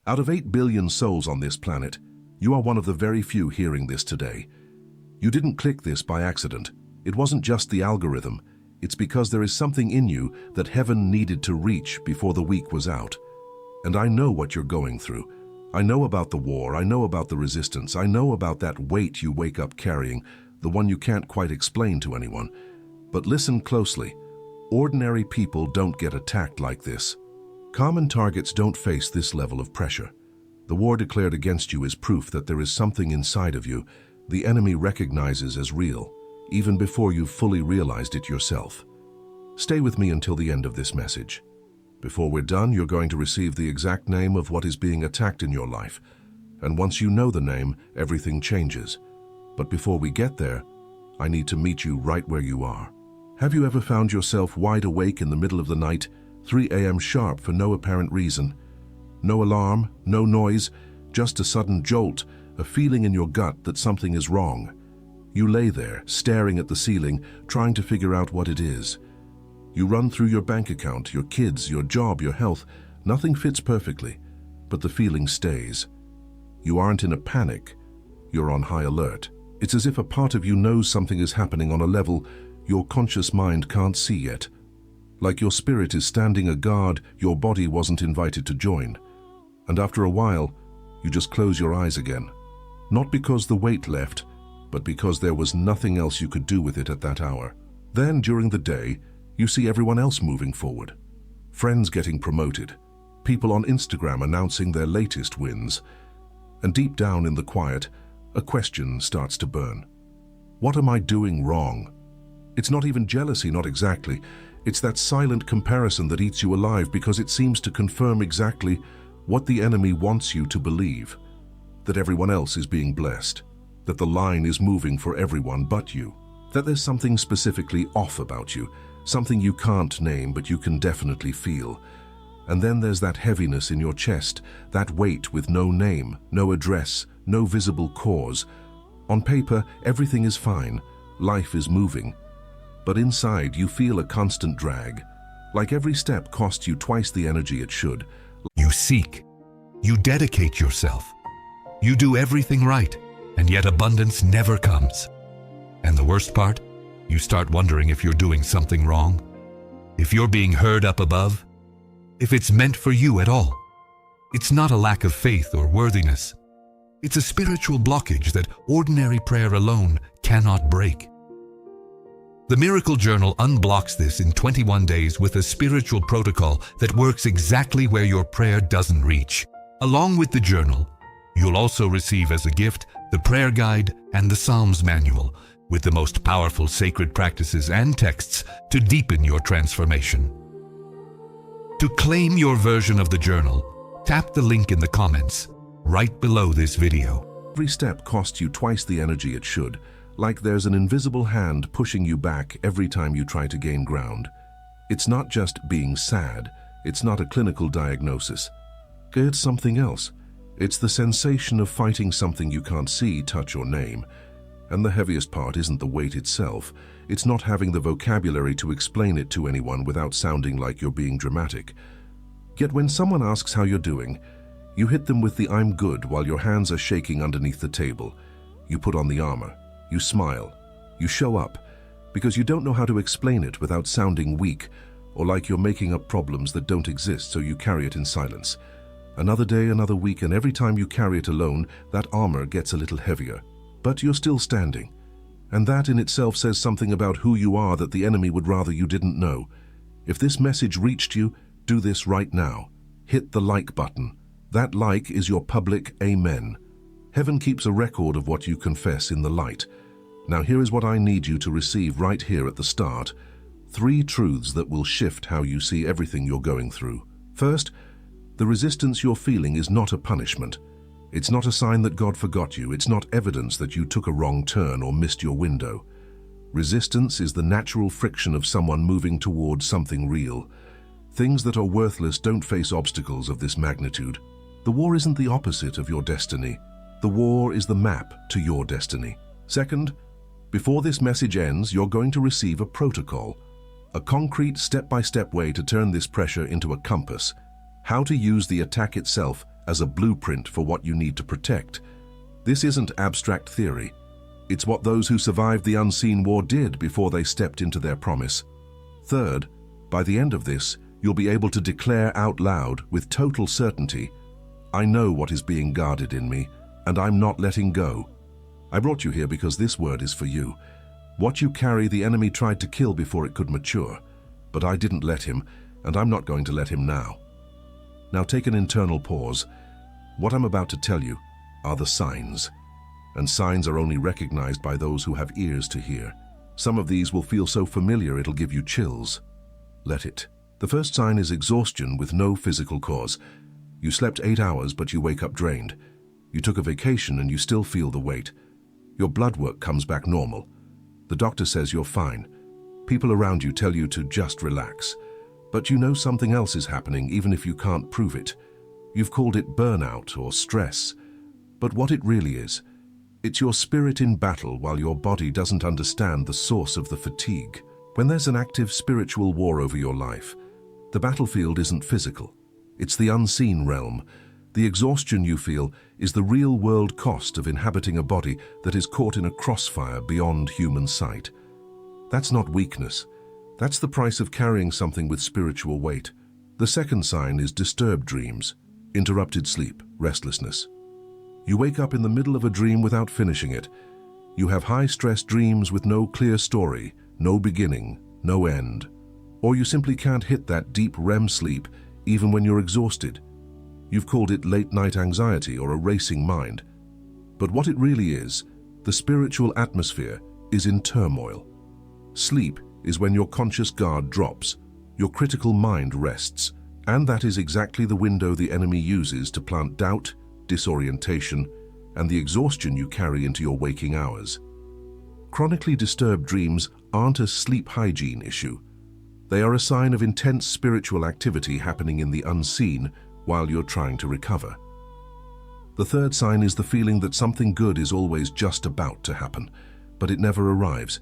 Out of 8 billion souls on this planet, you are one of the very few hearing this today. You didn't click this by accident. It wasn't just the algorithm. It's because there is something in you that heaven needed to reach before the week was out. And I know what you're going through. I know about the war, I know about the resistance, I know about that weight you wake up carrying, the one you can't quite explain to anyone. But listen closely. Ordinary people don't get attacked like this. Common targets don't face this level of pressure. The war declared against you is proof that there is something inside of you the enemy recognizes as real, even before you've fully realized it yourself. Stay with me until the end of this message. Before we're done, you're going to receive the exact name of what is being attacked in your life. And once you know the name, everything changes. But before we get there, I need to meet you right where you are. Have you ever found yourself wide awake in the middle of the night, 3 a.m. sharp for no apparent reason? No alarm, no noise, just a sudden jolt, a feeling in your gut that something is wrong. You lay there, staring at the ceiling, trying to figure out what it is. You run through your bank account, your kids, your job, your health. Nothing fits perfectly, but the feeling stays. You aren't in a panic. You're on high alert. It's as if a part of you knows something is happening on a level your conscious mind can't see yet. Like your spirit is standing a guard your body wasn't invited to join. And after a while, you just close your eyes again. Not because the weight left, but because there was nothing else you could do with it at that hour. Then, during the day, you see everyone else moving forward. Friends getting promoted, people on Instagram announcing their latest wins. And deep down in the quiet, a question starts to burn. What am I doing wrong? It's not even jealousy, not exactly. It's that silent comparison that eats you alive because it seems to confirm exactly what the enemy wants you to believe. That everyone else is being blessed. That the line is moving for everyone but you. That there's something specifically off about you. Something you can't name but you can definitely feel. And then there's that heaviness in your chest, that weight with no name, no address, no visible cause. On paper, everything is fine. Life is moving. But inside, you feel a constant drag. Like every step costs you twice the energy it should. You seek. You dedicate yourself. You do everything right, and yet abundance never comes. And the worst part? You start wondering if you're doing something wrong, if you're being heard up above, if it's meant for you at all. It's not a lack of faith or worthiness. It's a spiritual blockage that ordinary prayer alone cannot break. The Miracle Journal unblocks this in 21 days with a spiritual protocol that works exactly where your prayer doesn't reach. Along with the journal, you'll also receive as a gift the prayer guide and the Psalms manual with the most powerful sacred practices and texts to deepen your transformation. To claim your version of the journal, tap the link in the comments right below this video. Every step costs you twice the energy it should, like there's an invisible hand pushing you back every time you try to gain ground. It's not just being sad. It's not a clinical diagnosis. It's something else. It's the sensation of fighting something you can't see, touch, or name. And the heaviest part isn't the weight itself. It's not having the vocabulary to explain it to anyone without sounding like you're being dramatic. Yet when someone asks how you're doing, you hit them with the "I'm good" while your hands are shaking underneath the table. You put on the armor. You smile. You show up. Because you don't know how to explain it without sounding weak or like you're making up problems that don't exist, so you carry it in silence. Another day, another week, and every time you carry it alone, that armor gets a little heavier. But you're still standing. And that in itself says something about who you are that the enemy would rather you didn't know. If this message reached you, do this right now. Hit the like button. That like is your public amen. Heaven keeps a record of what you confess in the light. Now here is what I need you to receive right here at the start. 3 truths that will shift how you see everything you're going through. First, the resistance you're feeling is not a punishment. It's not a sign that God forgot you. It's not evidence that you took a wrong turn or missed your window. Resistance is the natural friction of someone moving towards something real. Things that are worthless don't face obstacles of this magnitude. The war isn't the opposite of your destiny. The war is the map to your destiny. Second, before this message ends, you're going to receive a protocol, a concrete step-by-step way to turn this pressure into a compass, how to use the attack itself as a blueprint for what you need to protect. This isn't abstract theory. It's what those who survived the unseen war did before they stepped into their promise. Third, by the end of this, you'll be able to declare out loud with total certainty, I know what is being guarded in me, and I'm not letting go. I brought you here because this word is for you. What you carry, the enemy tried to kill before it could mature, but I didn't let him, and I'm not going to let him now. Now take an internal pause. What I'm about to tell you are the signs, and signs are only recognized by those who have ears to hear. Some of these will feel so familiar it'll give you chills. Let it. The first sign is exhaustion with no physical cause. You slept 8 hours, but you wake up drained. You took a vacation and you still feel the weight. Your blood work comes back normal. The doctor says you're fine. People around you tell you to just relax. But you know something else is happening even if you can't prove it. You've called it burnout or stress. But what it really is, it's your spirit in battle while your body doesn't understand the source of the fatigue. When there's an active spiritual war over your life, the battlefield isn't physical. It's the unseen realm. The exhaustion you feel is the real-world cost of inhabiting a body that is caught in a crossfire beyond human sight. That's not weakness. That's the price of carrying something with spiritual weight. The second sign is disturbed dreams, interrupted sleep, restlessness. You wake up in the middle of a dream without finishing it. You have high-stress dreams with no clear story, no beginning, no end. Or you simply can't hit that deep REM sleep even when you're exhausted. You've called it late-night anxiety or a racing mind. But what it really is, the spiritual atmosphere is in turmoil. Sleep is when your conscious guard drops, your critical mind rests, and that is exactly the window the enemy uses to plant doubt, disorientation, and the exhaustion you carry into your waking hours. Chronically disturbed dreams aren't a sleep hygiene issue. They are a sign of intense spiritual activity happening in the unseen while you're trying to recover. The third sign is the feeling that something good is always just about to happen, but it never arrives.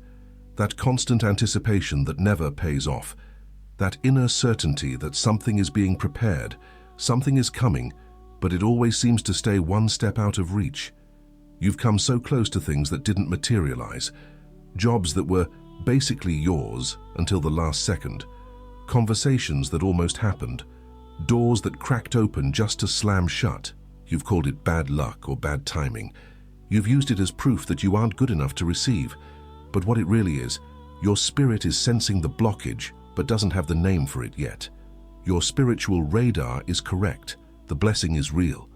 That constant anticipation that never pays off. That inner certainty that something is being prepared, something is coming, but it always seems to stay one step out of reach. You've come so close to things that didn't materialize. Jobs that were basically yours until the last second. Conversations that almost happened. Doors that cracked open just to slam shut. You've called it bad luck or bad timing. You've used it as proof that you aren't good enough to receive. But what it really is, your spirit is sensing the blockage but doesn't have the name for it yet. Your spiritual radar is correct. The blessing is real.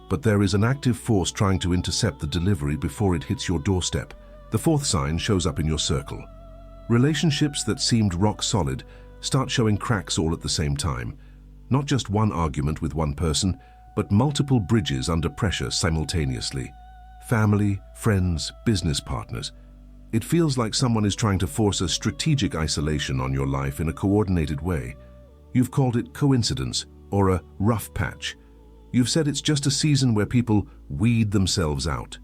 But there is an active force trying to intercept the delivery before it hits your doorstep. The fourth sign shows up in your circle. Relationships that seemed rock solid start showing cracks all at the same time. Not just one argument with one person, but multiple bridges under pressure simultaneously. Family, friends, business partners. It feels like someone is trying to force a strategic isolation on your life in a coordinated way. You've called it coincidence or a rough patch. You've said it's just a season where people weed themselves out.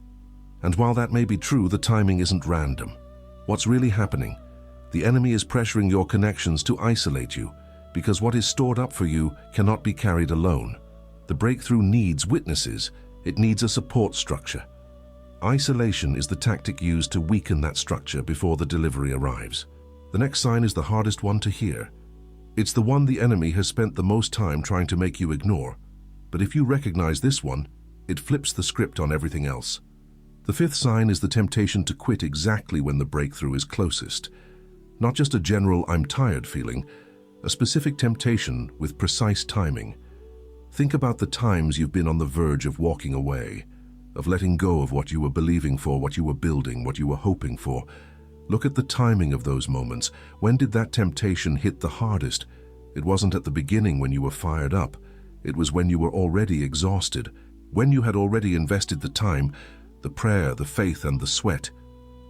And while that may be true, the timing isn't random. What's really happening? The enemy is pressuring your connections to isolate you, because what is stored up for you cannot be carried alone. The breakthrough needs witnesses. It needs a support structure. Isolation is the tactic used to weaken that structure before the delivery arrives. The next sign is the hardest one to hear. It's the one the enemy has spent the most time trying to make you ignore. But if you recognize this one, it flips the script on everything else. The fifth sign is the temptation to quit exactly when the breakthrough is closest. Not just a general "I'm tired" feeling, a specific temptation with precise timing. Think about the times you've been on the verge of walking away, of letting go of what you were believing for, what you were building, what you were hoping for. Look at the timing of those moments. When did that temptation hit the hardest? It wasn't at the beginning when you were fired up. It was when you were already exhausted, when you had already invested the time, the prayer, the faith, and the sweat,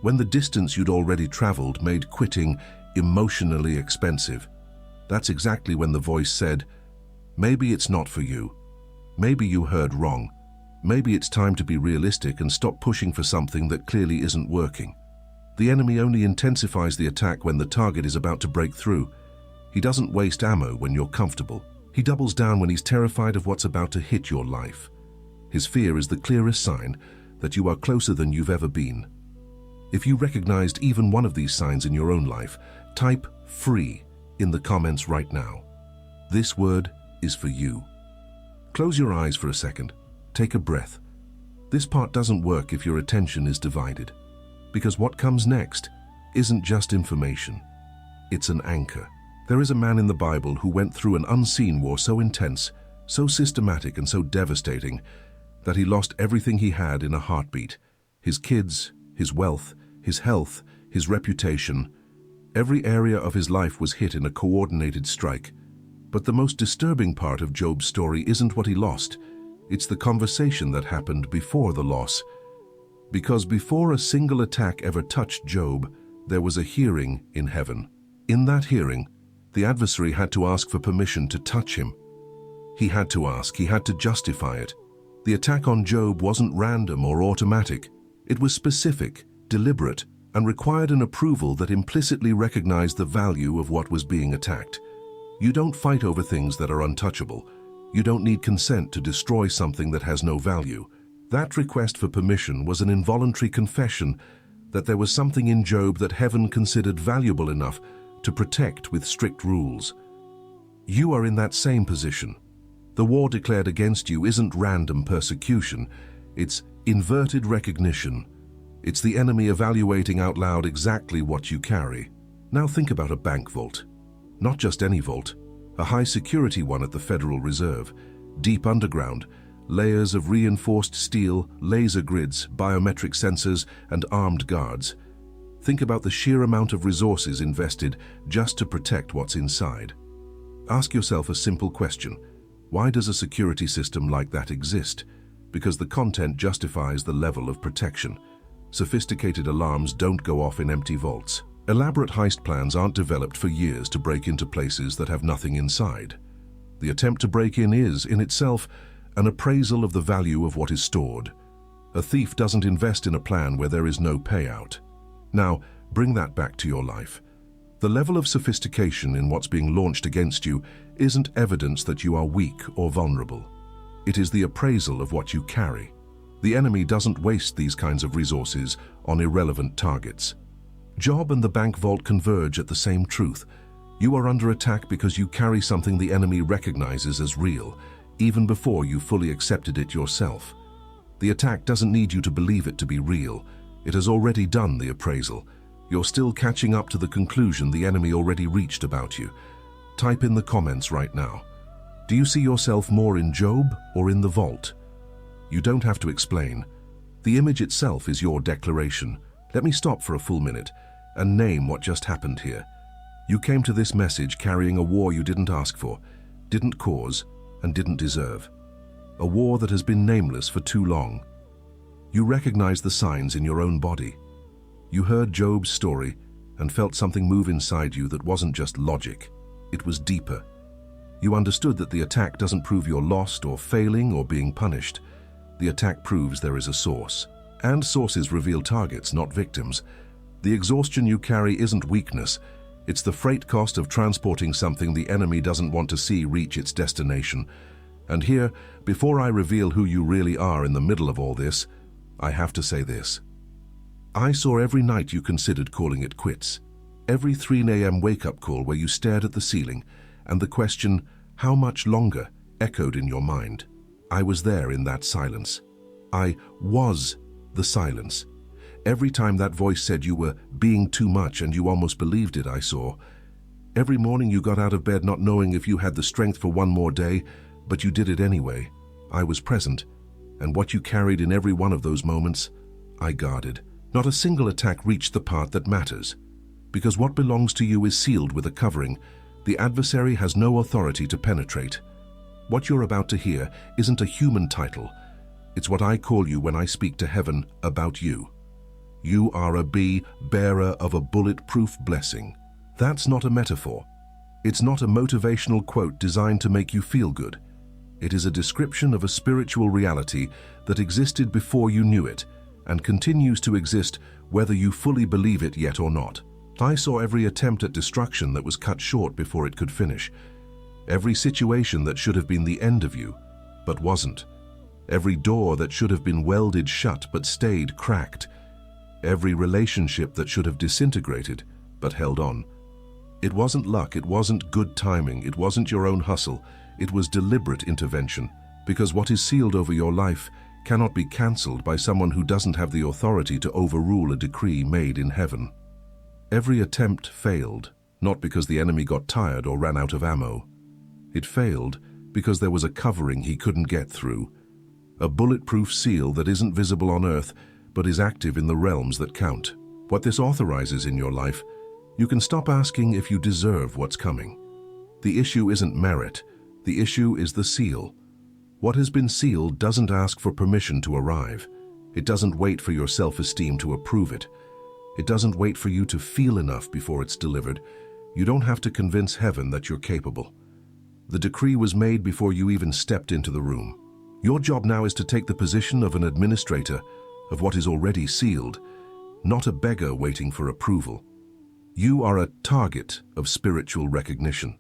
when the distance you'd already traveled made quitting emotionally expensive. That's exactly when the voice said, maybe it's not for you. Maybe you heard wrong. Maybe it's time to be realistic and stop pushing for something that clearly isn't working. The enemy only intensifies the attack when the target is about to break through. He doesn't waste ammo when you're comfortable. He doubles down when he's terrified of what's about to hit your life. His fear is the clearest sign that you are closer than you've ever been. If you recognized even one of these signs in your own life, type "free" in the comments right now. This word is for you. Close your eyes for a second. Take a breath. This part doesn't work if your attention is divided, because what comes next isn't just information. It's an anchor. There is a man in the Bible who went through an unseen war so intense, so systematic and so devastating that he lost everything he had in a heartbeat. His kids, his wealth, his health, his reputation. Every area of his life was hit in a coordinated strike. But the most disturbing part of Job's story isn't what he lost. It's the conversation that happened before the loss. Because before a single attack ever touched Job, there was a hearing in heaven. In that hearing, the adversary had to ask for permission to touch him. He had to ask, he had to justify it. The attack on Job wasn't random or automatic. It was specific, deliberate, and required an approval that implicitly recognized the value of what was being attacked. You don't fight over things that are untouchable. You don't need consent to destroy something that has no value. That request for permission was an involuntary confession that there was something in Job that heaven considered valuable enough to protect with strict rules. You are in that same position. The war declared against you isn't random persecution. It's inverted recognition. It's the enemy evaluating out loud exactly what you carry. Now think about a bank vault. Not just any vault, a high-security one at the Federal Reserve, deep underground, layers of reinforced steel, laser grids, biometric sensors, and armed guards. Think about the sheer amount of resources invested just to protect what's inside. Ask yourself a simple question. Why does a security system like that exist? Because the content justifies the level of protection. Sophisticated alarms don't go off in empty vaults. Elaborate heist plans aren't developed for years to break into places that have nothing inside. The attempt to break in is, in itself, an appraisal of the value of what is stored. A thief doesn't invest in a plan where there is no payout. Now, bring that back to your life. The level of sophistication in what's being launched against you isn't evidence that you are weak or vulnerable. It is the appraisal of what you carry. The enemy doesn't waste these kinds of resources on irrelevant targets. Job and the bank vault converge at the same truth. You are under attack because you carry something the enemy recognizes as real, even before you fully accepted it yourself. The attack doesn't need you to believe it to be real. It has already done the appraisal. You're still catching up to the conclusion the enemy already reached about you. Type in the comments right now. Do you see yourself more in Job or in the vault? You don't have to explain. The image itself is your declaration. Let me stop for a full minute and name what just happened here. You came to this message carrying a war you didn't ask for, didn't cause, and didn't deserve. A war that has been nameless for too long. You recognized the signs in your own body. You heard Job's story and felt something move inside you that wasn't just logic. It was deeper. You understood that the attack doesn't prove you're lost or failing or being punished. The attack proves there is a source. And sources reveal targets, not victims. The exhaustion you carry isn't weakness. It's the freight cost of transporting something the enemy doesn't want to see reach its destination. And here, before I reveal who you really are in the middle of all this, I have to say this. I saw every night you considered calling it quits. Every 3 a.m. wake-up call where you stared at the ceiling, and the question, how much longer, echoed in your mind. I was there in that silence. I was the silence. Every time that voice said you were being too much and you almost believed it, I saw. Every morning you got out of bed not knowing if you had the strength for one more day, but you did it anyway. I was present, and what you carried in every one of those moments, I guarded. Not a single attack reached the part that matters. Because what belongs to you is sealed with a covering. The adversary has no authority to penetrate. What you're about to hear isn't a human title. It's what I call you when I speak to heaven about you. You are a bearer of a bulletproof blessing. That's not a metaphor. It's not a motivational quote designed to make you feel good. It is a description of a spiritual reality that existed before you knew it and continues to exist whether you fully believe it yet or not. I saw every attempt at destruction that was cut short before it could finish. Every situation that should have been the end of you, but wasn't. Every door that should have been welded shut but stayed cracked. Every relationship that should have disintegrated but held on. It wasn't luck, it wasn't good timing, it wasn't your own hustle, it was deliberate intervention, because what is sealed over your life cannot be cancelled by someone who doesn't have the authority to overrule a decree made in heaven. Every attempt failed, not because the enemy got tired or ran out of ammo. It failed because there was a covering he couldn't get through, a bulletproof seal that isn't visible on earth but is active in the realms that count. What this authorizes in your life, you can stop asking if you deserve what's coming. The issue isn't merit, the issue is the seal. What has been sealed doesn't ask for permission to arrive. It doesn't wait for your self-esteem to approve it. It doesn't wait for you to feel enough before it's delivered. You don't have to convince heaven that you're capable. The decree was made before you even stepped into the room. Your job now is to take the position of an administrator of what is already sealed, not a beggar waiting for approval. You are a target of spiritual recognition.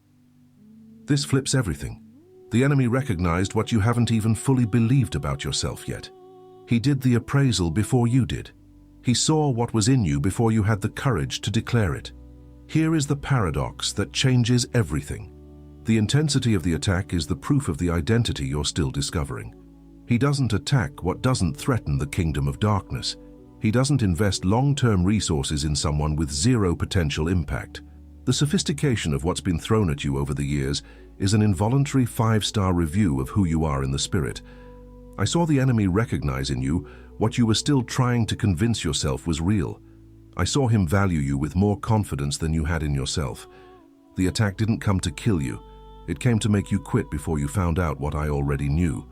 This flips everything. The enemy recognized what you haven't even fully believed about yourself yet. He did the appraisal before you did. He saw what was in you before you had the courage to declare it. Here is the paradox that changes everything. The intensity of the attack is the proof of the identity you're still discovering. He doesn't attack what doesn't threaten the kingdom of darkness. He doesn't invest long-term resources in someone with zero potential impact. The sophistication of what's been thrown at you over the years is an involuntary 5-star review of who you are in the spirit. I saw the enemy recognize in you what you were still trying to convince yourself was real. I saw him value you with more confidence than you had in yourself. The attack didn't come to kill you. It came to make you quit before you found out what I already knew.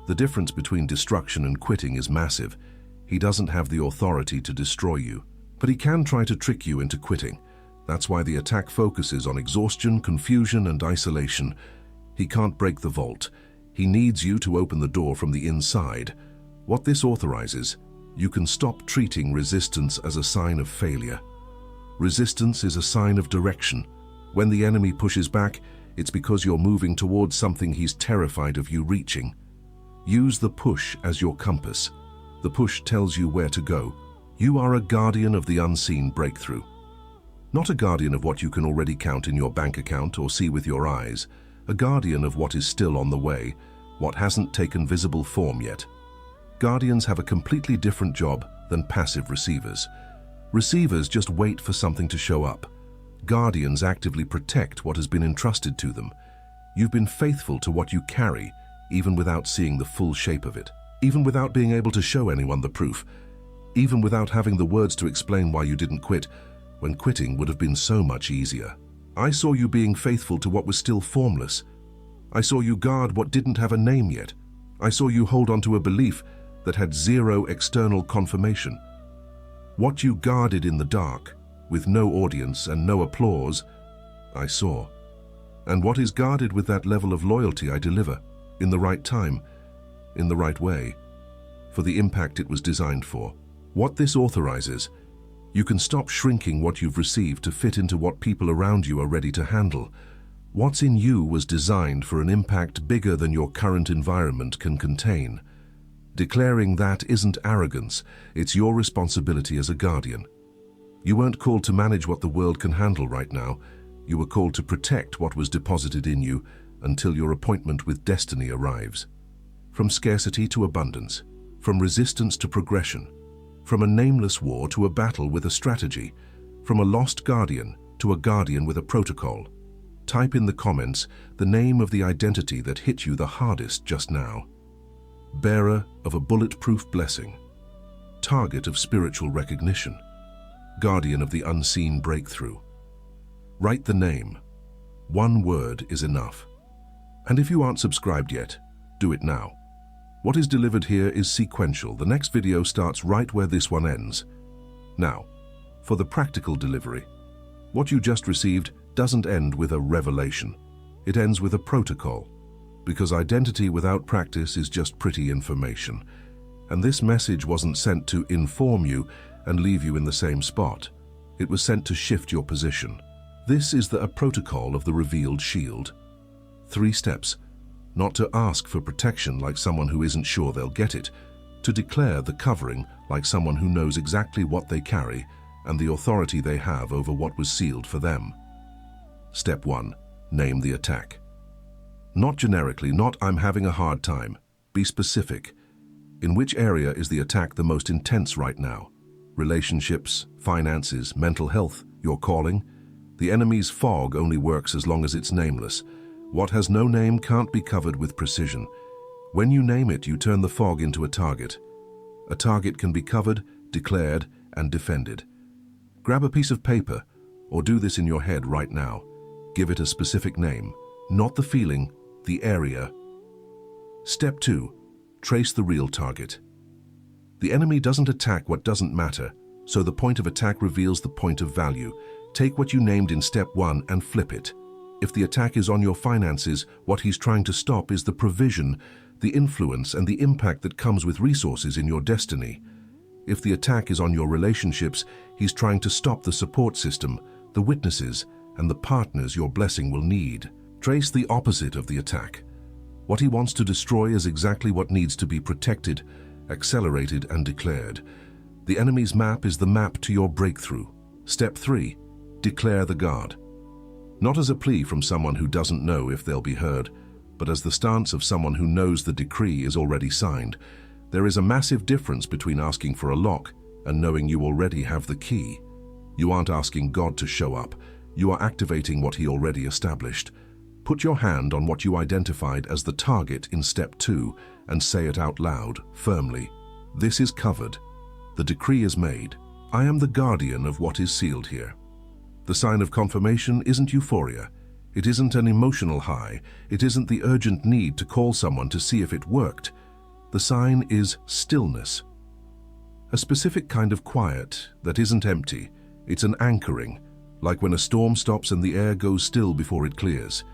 The difference between destruction and quitting is massive. He doesn't have the authority to destroy you, but he can try to trick you into quitting. That's why the attack focuses on exhaustion, confusion, and isolation. He can't break the vault. He needs you to open the door from the inside. What this authorizes, you can stop treating resistance as a sign of failure. Resistance is a sign of direction. When the enemy pushes back, it's because you're moving towards something he's terrified of you reaching. Use the push as your compass. The push tells you where to go. You are a guardian of the unseen breakthrough. Not a guardian of what you can already count in your bank account or see with your eyes. A guardian of what is still on the way, what hasn't taken visible form yet. Guardians have a completely different job than passive receivers. Receivers just wait for something to show up. Guardians actively protect what has been entrusted to them. You've been faithful to what you carry, even without seeing the full shape of it, even without being able to show anyone the proof, even without having the words to explain why you didn't quit, when quitting would have been so much easier. I saw you being faithful to what was still formless. I saw you guard what didn't have a name yet. I saw you hold on to a belief that had zero external confirmation. What you guarded in the dark, with no audience and no applause, I saw. And what is guarded with that level of loyalty I deliver, in the right time, in the right way, for the impact it was designed for. What this authorizes, you can stop shrinking what you've received to fit into what people around you are ready to handle. What's in you was designed for an impact bigger than your current environment can contain. Declaring that isn't arrogance, it's your responsibility as a guardian. You weren't called to manage what the world can handle right now. You were called to protect what was deposited in you until your appointment with destiny arrives. From scarcity to abundance, from resistance to progression, from a nameless war to a battle with a strategy, from a lost guardian to a guardian with a protocol. Type in the comments the name of the identity that hit you the hardest just now. Bearer of a bulletproof blessing, target of spiritual recognition, guardian of the unseen breakthrough. Write the name. One word is enough. And if you aren't subscribed yet, do it now. What is delivered here is sequential. The next video starts right where this one ends. Now, for the practical delivery, what you just received doesn't end with a revelation. It ends with a protocol, because identity without practice is just pretty information. And this message wasn't sent to inform you and leave you in the same spot. It was sent to shift your position. This is a protocol of the revealed shield. 3 steps. Not to ask for protection like someone who isn't sure they'll get it. To declare the covering like someone who knows exactly what they carry and the authority they have over what was sealed for them. Step 1. Name the attack. Not generically, not "I'm having a hard time." Be specific. In which area is the attack the most intense right now? Relationships, finances, mental health, your calling? The enemy's fog only works as long as it's nameless. What has no name can't be covered with precision. When you name it, you turn the fog into a target. A target can be covered, declared, and defended. Grab a piece of paper, or do this in your head right now. Give it a specific name, not the feeling, the area. Step 2. Trace the real target. The enemy doesn't attack what doesn't matter, so the point of attack reveals the point of value. Take what you named in step 1 and flip it. If the attack is on your finances, what he's trying to stop is the provision, the influence, and the impact that comes with resources in your destiny. If the attack is on your relationships, he's trying to stop the support system, the witnesses, and the partners your blessing will need. Trace the opposite of the attack. What he wants to destroy is exactly what needs to be protected, accelerated, and declared. The enemy's map is the map to your breakthrough. Step 3. Declare the guard. Not as a plea from someone who doesn't know if they'll be heard, but as the stance of someone who knows the decree is already signed. There is a massive difference between asking for a lock and knowing you already have the key. You aren't asking God to show up. You are activating what he already established. Put your hand on what you identified as the target in step 2 and say it out loud, firmly. This is covered. The decree is made. I am the guardian of what is sealed here. The sign of confirmation isn't euphoria. It isn't an emotional high. It isn't the urgent need to call someone to see if it worked. The sign is stillness. A specific kind of quiet that isn't empty. It's an anchoring, like when a storm stops and the air goes still before it clears.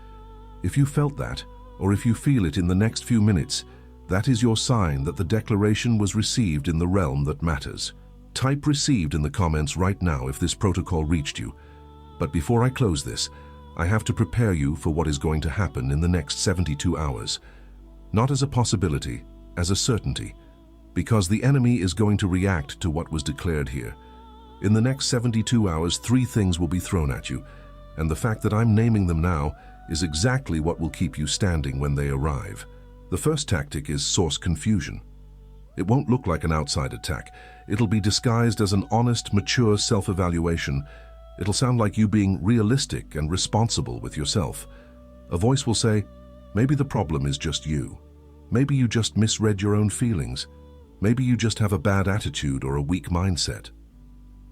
If you felt that, or if you feel it in the next few minutes, that is your sign that the declaration was received in the realm that matters. Type "received" in the comments right now if this protocol reached you. But before I close this, I have to prepare you for what is going to happen in the next 72 hours. Not as a possibility, as a certainty, because the enemy is going to react to what was declared here. In the next 72 hours, 3 things will be thrown at you, and the fact that I'm naming them now is exactly what will keep you standing when they arrive. The first tactic is source confusion. It won't look like an outside attack. It'll be disguised as an honest, mature self-evaluation. It'll sound like you being realistic and responsible with yourself. A voice will say, maybe the problem is just you. Maybe you just misread your own feelings. Maybe you just have a bad attitude or a weak mindset.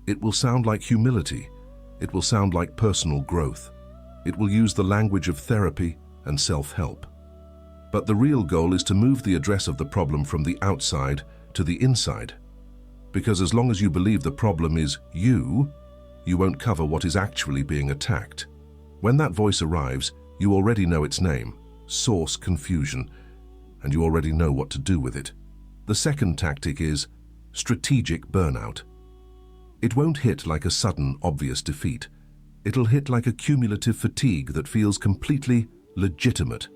It will sound like humility. It will sound like personal growth. It will use the language of therapy and self-help. But the real goal is to move the address of the problem from the outside to the inside. Because as long as you believe the problem is you won't cover what is actually being attacked. When that voice arrives, you already know its name, source confusion, and you already know what to do with it. The second tactic is strategic burnout. It won't hit like a sudden, obvious defeat. It'll hit like a cumulative fatigue that feels completely legitimate.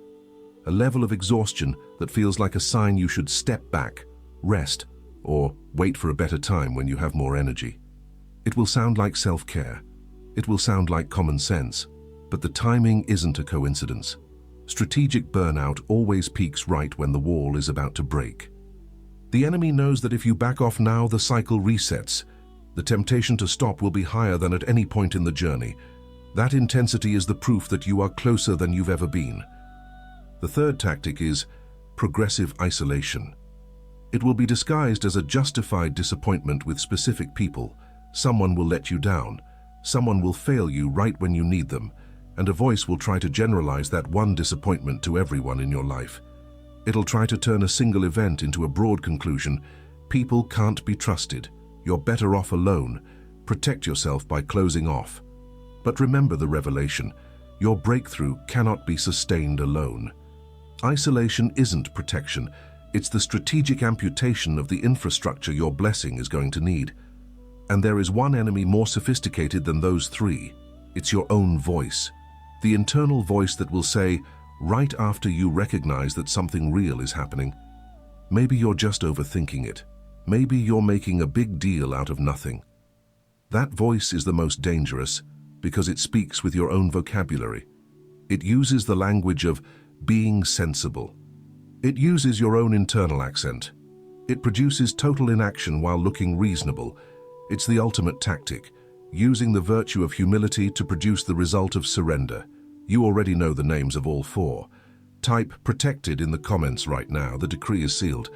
A level of exhaustion that feels like a sign you should step back, rest, or wait for a better time when you have more energy. It will sound like self-care. It will sound like common sense. But the timing isn't a coincidence. Strategic burnout always peaks right when the wall is about to break. The enemy knows that if you back off now, the cycle resets. The temptation to stop will be higher than at any point in the journey. That intensity is the proof that you are closer than you've ever been. The third tactic is progressive isolation. It will be disguised as a justified disappointment with specific people. Someone will let you down. Someone will fail you right when you need them. And a voice will try to generalize that one disappointment to everyone in your life. It'll try to turn a single event into a broad conclusion. People can't be trusted. You're better off alone. Protect yourself by closing off. But remember the revelation. Your breakthrough cannot be sustained alone. Isolation isn't protection. It's the strategic amputation of the infrastructure your blessing is going to need. And there is one enemy more sophisticated than those 3. It's your own voice. The internal voice that will say, right after you recognize that something real is happening. Maybe you're just overthinking it. Maybe you're making a big deal out of nothing. That voice is the most dangerous because it speaks with your own vocabulary. It uses the language of being sensible. It uses your own internal accent. It produces total inaction while looking reasonable. It's the ultimate tactic, using the virtue of humility to produce the result of surrender. You already know the names of all four. Type protected in the comments right now. The decree is sealed.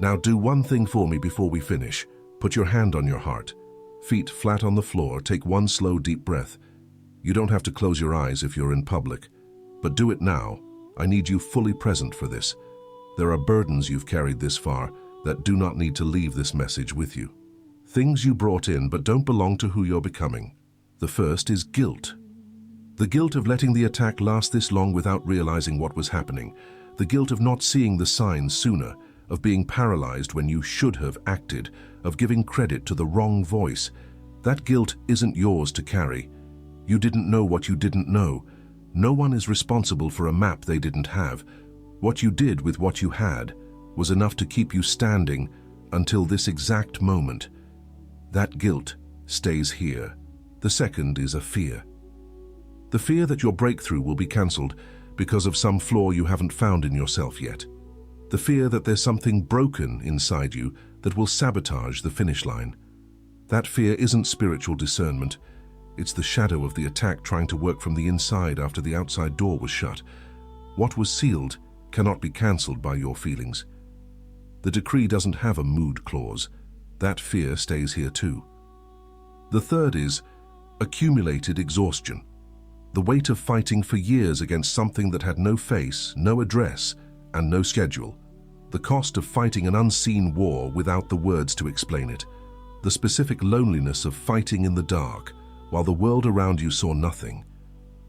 Now do one thing for me before we finish. Put your hand on your heart. Feet flat on the floor. Take one slow, deep breath. You don't have to close your eyes if you're in public, but do it now. I need you fully present for this. There are burdens you've carried this far that do not need to leave this message with you. Things you brought in but don't belong to who you're becoming. The first is guilt. The guilt of letting the attack last this long without realizing what was happening. The guilt of not seeing the signs sooner, of being paralyzed when you should have acted, of giving credit to the wrong voice. That guilt isn't yours to carry. You didn't know what you didn't know. No one is responsible for a map they didn't have. What you did with what you had was enough to keep you standing until this exact moment. That guilt stays here. The second is a fear. The fear that your breakthrough will be cancelled because of some flaw you haven't found in yourself yet. The fear that there's something broken inside you that will sabotage the finish line. That fear isn't spiritual discernment. It's the shadow of the attack trying to work from the inside after the outside door was shut. What was sealed cannot be cancelled by your feelings. The decree doesn't have a mood clause. That fear stays here too. The third is accumulated exhaustion. The weight of fighting for years against something that had no face, no address, and no schedule. The cost of fighting an unseen war without the words to explain it. The specific loneliness of fighting in the dark while the world around you saw nothing.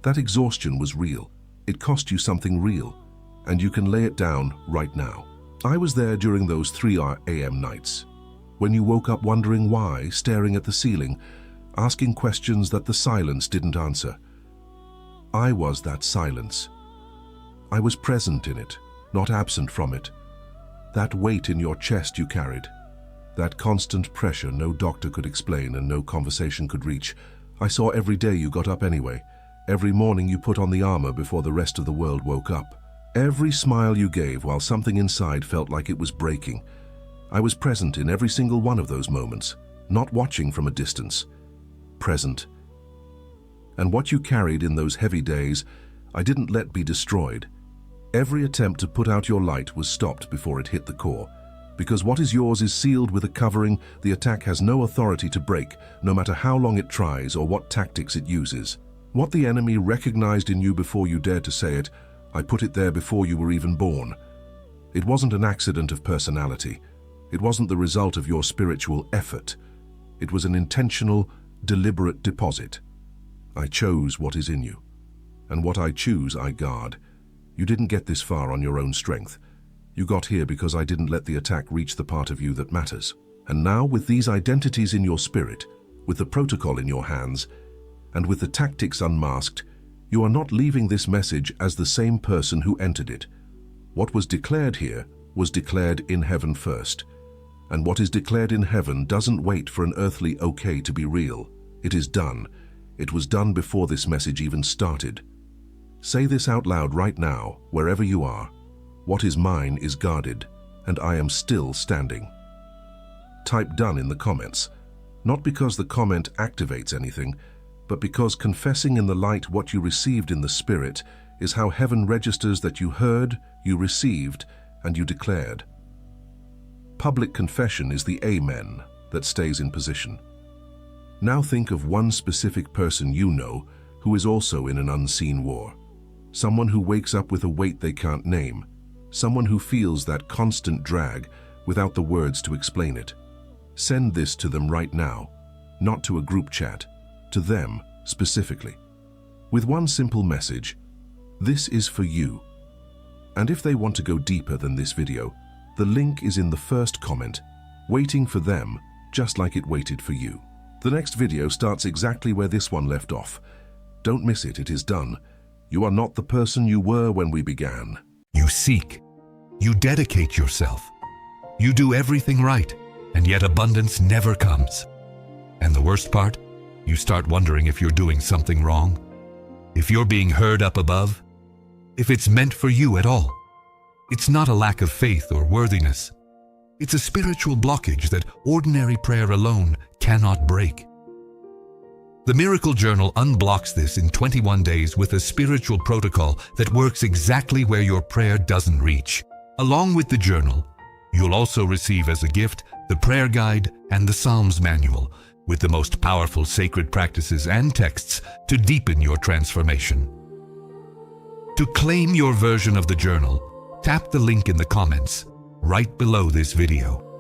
That exhaustion was real. It cost you something real, and you can lay it down right now. I was there during those 3 a.m. nights, when you woke up wondering why, staring at the ceiling, asking questions that the silence didn't answer. I was that silence. I was present in it, not absent from it. That weight in your chest you carried, that constant pressure no doctor could explain and no conversation could reach. I saw every day you got up anyway. Every morning you put on the armor before the rest of the world woke up. Every smile you gave while something inside felt like it was breaking. I was present in every single one of those moments, not watching from a distance. Present. And what you carried in those heavy days, I didn't let be destroyed. Every attempt to put out your light was stopped before it hit the core. Because what is yours is sealed with a covering the attack has no authority to break, no matter how long it tries or what tactics it uses. What the enemy recognized in you before you dared to say it, I put it there before you were even born. It wasn't an accident of personality. It wasn't the result of your spiritual effort. It was an intentional, deliberate deposit. I chose what is in you, and what I choose I guard. You didn't get this far on your own strength. You got here because I didn't let the attack reach the part of you that matters. And now, with these identities in your spirit, with the protocol in your hands, and with the tactics unmasked, you are not leaving this message as the same person who entered it. What was declared here was declared in heaven first. And what is declared in heaven doesn't wait for an earthly okay to be real. It is done. It was done before this message even started. Say this out loud right now, wherever you are. What is mine is guarded, and I am still standing. Type done in the comments, not because the comment activates anything, but because confessing in the light what you received in the Spirit is how heaven registers that you heard, you received, and you declared. Public confession is the amen that stays in position. Now think of one specific person you know who is also in an unseen war. Someone who wakes up with a weight they can't name. Someone who feels that constant drag without the words to explain it. Send this to them right now, not to a group chat, to them specifically, with one simple message: this is for you. And if they want to go deeper than this video, the link is in the first comment, waiting for them just like it waited for you. The next video starts exactly where this one left off. Don't miss it, it is done. You are not the person you were when we began. You seek. You dedicate yourself. You do everything right, and yet abundance never comes. And the worst part? You start wondering if you're doing something wrong, if you're being heard up above, if it's meant for you at all. It's not a lack of faith or worthiness. It's a spiritual blockage that ordinary prayer alone cannot break. The Miracle Journal unblocks this in 21 days with a spiritual protocol that works exactly where your prayer doesn't reach. Along with the journal, you'll also receive as a gift the prayer guide and the Psalms manual, with the most powerful sacred practices and texts to deepen your transformation. To claim your version of the journal, tap the link in the comments right below this video.